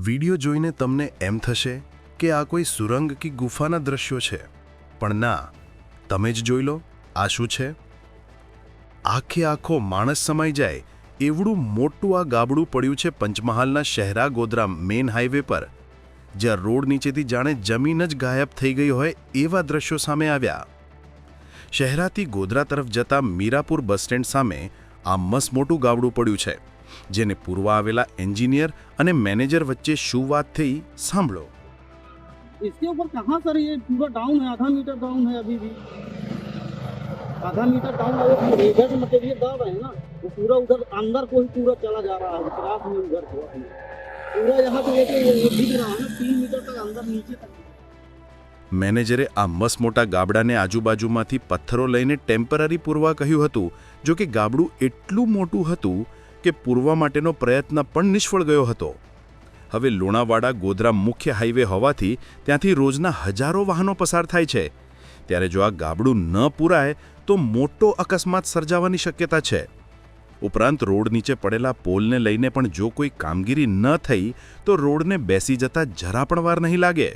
Video જોઈને તમને એમ થશે કે આ કોઈ સુરંગ કે ગુફાના દ્રશ્યો છે, પણ ના, તમે જ જોઈ લો આ શું છે. આખે આખો માણસ સમાઈ જાય એવડું મોટું આ ગાબડું પડ્યું છે પંચમહાલના શહેરા ગોધરા મેઇન હાઈવે પર, જ્યાં રોડ નીચેથી જાણે જમીન જ ગાયબ થઈ ગઈ હોય એવા દ્રશ્યો સામે આવ્યા. શહેરાથી ગોધરા તરફ જતા મીરાપુર બસ સ્ટેન્ડ સામે આ મસમોટું ગાબડું પડ્યું છે, જેને પૂર્વ આવેલા એન્જિનિયર અને મેનેજર વચ્ચે શું વાત થઈ સાંભળો. इसके ऊपर कहाँ सर ये पूरा डाउन है, आधा मीटर डाउन है अभी भी, आधा मीटर डाउन है. वो इधर से मटेरियल डाल रहे हैं ना, वो पूरा उधर अंदर को ही पूरा चला जा रहा है, क्रॉस में उधर को पूरा यहाँ पे ये दिख रहा है ना 3 मीटर तक अंदर नीचे तक. મેનેજરે આ મસમોટા ગાબડાને આજુબાજુમાંથી પથ્થરો લઈને ટેમ્પરરી પૂરવા કહ્યું હતું, જો કે ગાબડું એટલું મોટું હતું કે પૂરવા માટેનો પ્રયત્ન પણ નિષ્ફળ ગયો હતો. હવે લુણાવાડા ગોધરા મુખ્ય હાઈવે હોવાથી ત્યાંથી રોજના હજારો વાહનો પસાર થાય છે, ત્યારે જો આ ગાબડું ન પૂરાય તો મોટો અકસ્માત સર્જાવાની શક્યતા છે. ઉપરાંત રોડ નીચે પડેલા પોલને લઈને પણ જો કોઈ કામગીરી ન થઈ તો રોડને બેસી જતા જરા પણ વાર નહીં લાગે.